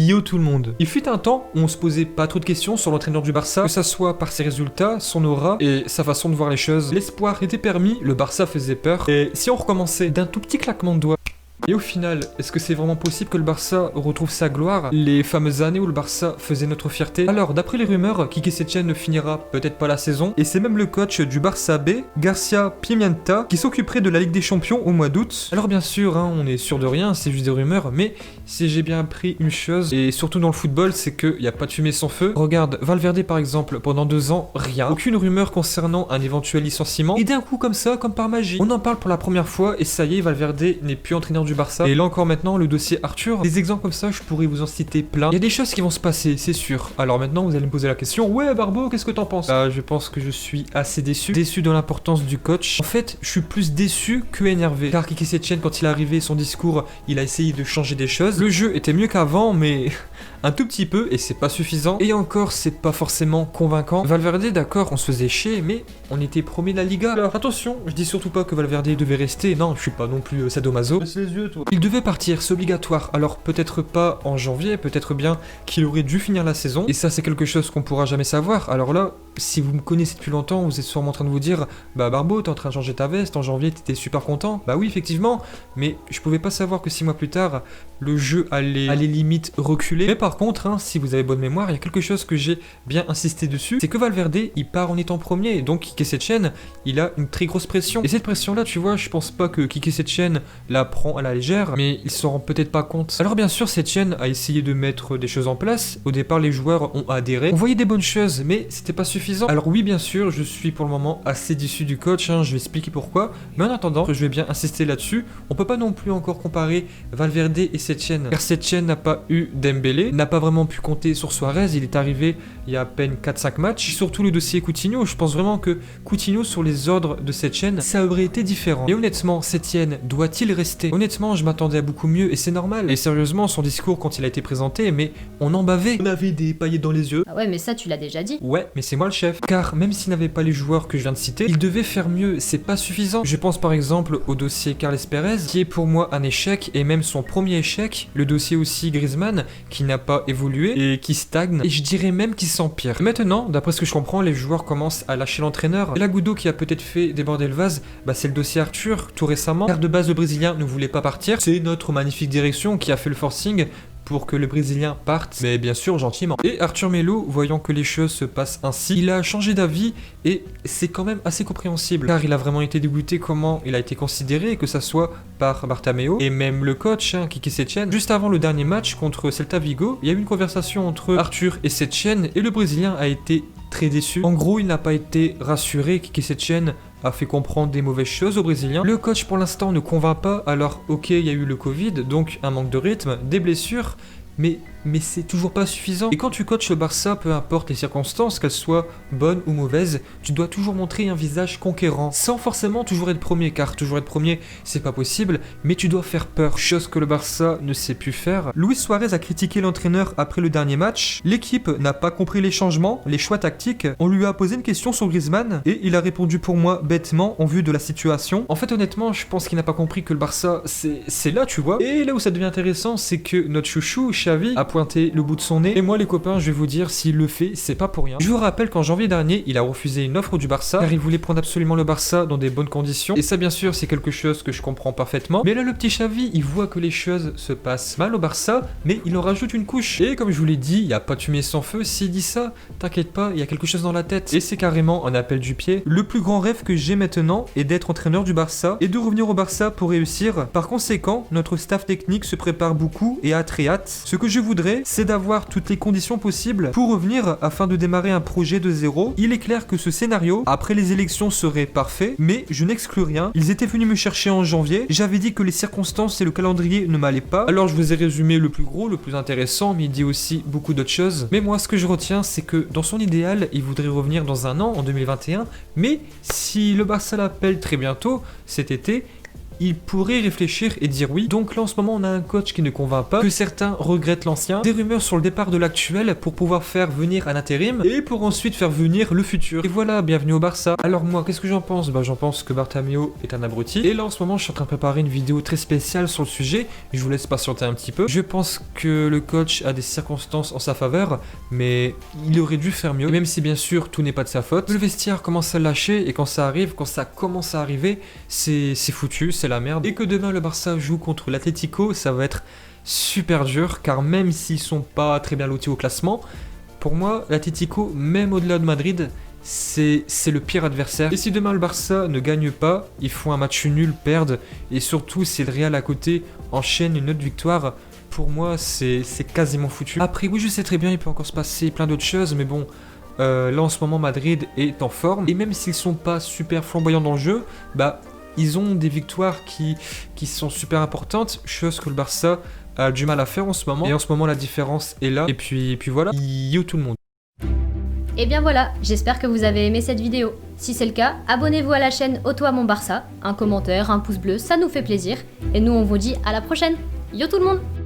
Yo tout le monde. Il fut un temps où on se posait pas trop de questions sur l'entraîneur du Barça, que ça soit par ses résultats, son aura et sa façon de voir les choses. L'espoir était permis, le Barça faisait peur, et si on recommençait d'un tout petit claquement de doigts. Et au final, est-ce que c'est vraiment possible que le Barça retrouve sa gloire? Les fameuses années où le Barça faisait notre fierté? Alors, d'après les rumeurs, Quique Setién ne finira peut-être pas la saison, et c'est même le coach du Barça B, Garcia Pimienta, qui s'occuperait de la Ligue des Champions au mois d'août. Alors bien sûr, on est sûr de rien, c'est juste des rumeurs, mais si j'ai bien appris une chose, et surtout dans le football, c'est qu'il n'y a pas de fumée sans feu. Regarde, Valverde par exemple, pendant 2 ans, rien. Aucune rumeur concernant un éventuel licenciement, et d'un coup comme ça, comme par magie, on en parle pour la première fois, et ça y est, Valverde n'est plus entraîneur du Barça. Et là encore maintenant, le dossier Arthur, des exemples comme ça, je pourrais vous en citer plein. Il y a des choses qui vont se passer, c'est sûr. Alors maintenant, vous allez me poser la question, ouais Barbeau, qu'est-ce que t'en penses? Je pense que je suis assez déçu. Déçu de l'importance du coach. En fait, je suis plus déçu que énervé. Car Quique Setién, quand il est arrivé, son discours, il a essayé de changer des choses. Le jeu était mieux qu'avant, mais un tout petit peu, et c'est pas suffisant. Et encore, c'est pas forcément convaincant. Valverde, d'accord, on se faisait chier, mais on était premier de la Liga. Alors attention, je dis surtout pas que Valverde devait rester. Non, je suis pas non plus sadomaso. Baisse les yeux, toi. Il devait partir, c'est obligatoire. Alors peut-être pas en janvier, peut-être bien qu'il aurait dû finir la saison. Et ça, c'est quelque chose qu'on pourra jamais savoir. Alors là, si vous me connaissez depuis longtemps, vous êtes sûrement en train de vous dire, bah Barbeau, t'es en train de changer ta veste, en janvier t'étais super content. Bah oui, effectivement, mais je pouvais pas savoir que 6 mois plus tard, le jeu allait limite reculer. Mais par contre, si vous avez bonne mémoire, il y a quelque chose que j'ai bien insisté dessus, c'est que Valverde, il part en étant premier, donc Quique Setién, il a une très grosse pression. Et cette pression-là, tu vois, je pense pas que Quique Setién la prend à la légère, mais il s'en rend peut-être pas compte. Alors bien sûr, Setién a essayé de mettre des choses en place. Au départ, les joueurs ont adhéré. On voyait des bonnes choses, mais c'était pas suffisant. Alors oui, bien sûr, je suis pour le moment assez déçu du coach, je vais expliquer pourquoi. Mais en attendant, je vais bien insister là-dessus. On peut pas non plus encore comparer Valverde et Setién, car Setién n'a pas eu Dembélé, n'a pas vraiment pu compter sur Suarez. Il est arrivé il y a à peine 4-5 matchs. Surtout le dossier Coutinho, je pense vraiment que Coutinho sur les ordres de Setién, ça aurait été différent. Et honnêtement, Setién doit-il rester? Honnêtement, je m'attendais à beaucoup mieux et c'est normal. Et sérieusement, son discours quand il a été présenté, mais on en bavait. On avait des paillettes dans les yeux. Ah ouais, mais ça tu l'as déjà dit. Ouais, mais c'est moi le chef. Car même s'il n'avait pas les joueurs que je viens de citer, il devait faire mieux, c'est pas suffisant. Je pense par exemple au dossier Carles Pérez, qui est pour moi un échec, et même son premier échec. Le dossier aussi Griezmann, qui n'a pas évolué et qui stagne, et je dirais même qu'il s'empire. Maintenant, d'après ce que je comprends, les joueurs commencent à lâcher l'entraîneur. Et Lagudou qui a peut-être fait déborder le vase, bah c'est le dossier Arthur, tout récemment. Car de base le Brésilien ne voulait pas partir, c'est notre magnifique direction qui a fait le forcing pour que le Brésilien parte, mais bien sûr gentiment. Et Arthur Melo, voyant que les choses se passent ainsi, il a changé d'avis et c'est quand même assez compréhensible, car il a vraiment été dégoûté comment il a été considéré, que ça soit par Bartomeu et même le coach, Quique Setién. Juste avant le dernier match contre Celta Vigo, il y a eu une conversation entre Arthur et Setién et le Brésilien a été très déçu. En gros, il n'a pas été rassuré. Quique Setién a fait comprendre des mauvaises choses aux Brésiliens. Le coach pour l'instant ne convainc pas, alors ok, il y a eu le Covid, donc un manque de rythme, des blessures, mais c'est toujours pas suffisant. Et quand tu coaches le Barça, peu importe les circonstances, qu'elles soient bonnes ou mauvaises, tu dois toujours montrer un visage conquérant, sans forcément toujours être premier, car toujours être premier, c'est pas possible, mais tu dois faire peur, chose que le Barça ne sait plus faire. Luis Suarez a critiqué l'entraîneur après le dernier match, l'équipe n'a pas compris les changements, les choix tactiques, on lui a posé une question sur Griezmann, et il a répondu pour moi bêtement, en vue de la situation. En fait, honnêtement, je pense qu'il n'a pas compris que le Barça, c'est là, tu vois. Et là où ça devient intéressant, c'est que notre chouchou, Xavi, a pointé le bout de son nez. Et moi les copains, je vais vous dire, s'il le fait, c'est pas pour rien. Je vous rappelle qu'en janvier dernier, il a refusé une offre du Barça, car il voulait prendre absolument le Barça dans des bonnes conditions. Et ça bien sûr, c'est quelque chose que je comprends parfaitement. Mais là le petit Xavi, il voit que les choses se passent mal au Barça, mais il en rajoute une couche. Et comme je vous l'ai dit, il n'y a pas de fumée sans feu. S'il dit ça, t'inquiète pas, il y a quelque chose dans la tête. Et c'est carrément un appel du pied. Le plus grand rêve que j'ai maintenant est d'être entraîneur du Barça et de revenir au Barça pour réussir. Par conséquent, notre staff technique se prépare beaucoup et a très hâte. Ce que je voudrais, c'est d'avoir toutes les conditions possibles pour revenir afin de démarrer un projet de zéro. Il est clair que ce scénario, après les élections, serait parfait, mais je n'exclus rien. Ils étaient venus me chercher en janvier, j'avais dit que les circonstances et le calendrier ne m'allaient pas, alors je vous ai résumé le plus gros, le plus intéressant, mais il dit aussi beaucoup d'autres choses. Mais moi, ce que je retiens, c'est que dans son idéal, il voudrait revenir dans un an, en 2021, mais si le Barça l'appelle très bientôt, cet été, il pourrait réfléchir et dire oui. Donc là en ce moment on a un coach qui ne convainc pas, que certains regrettent l'ancien, des rumeurs sur le départ de l'actuel pour pouvoir faire venir un intérim et pour ensuite faire venir le futur. Et voilà, bienvenue au Barça. Alors moi, qu'est-ce que j'en pense? Bah j'en pense que Bartomeu est un abruti. Et là en ce moment je suis en train de préparer une vidéo très spéciale sur le sujet, je vous laisse patienter un petit peu. Je pense que le coach a des circonstances en sa faveur, mais il aurait dû faire mieux. Et même si bien sûr tout n'est pas de sa faute, le vestiaire commence à lâcher et quand ça arrive, quand ça commence à arriver, c'est foutu, c'est la merde. Et que demain le Barça joue contre l'Atlético, ça va être super dur, car même s'ils sont pas très bien lotis au classement, pour moi l'Atlético, même au-delà de Madrid, c'est le pire adversaire. Et si demain le Barça ne gagne pas, ils font un match nul, perdent, et surtout si le Real à côté enchaîne une autre victoire, pour moi c'est quasiment foutu. Après oui je sais très bien, il peut encore se passer plein d'autres choses, mais bon, là en ce moment Madrid est en forme, et même s'ils sont pas super flamboyants dans le jeu, bah ils ont des victoires qui sont super importantes, chose que le Barça a du mal à faire en ce moment, et en ce moment la différence est là, et puis voilà, yo tout le monde. Et bien voilà, j'espère que vous avez aimé cette vidéo. Si c'est le cas, abonnez-vous à la chaîne Ô toi mon Barça, un commentaire, un pouce bleu, ça nous fait plaisir, et nous on vous dit à la prochaine. Yo tout le monde!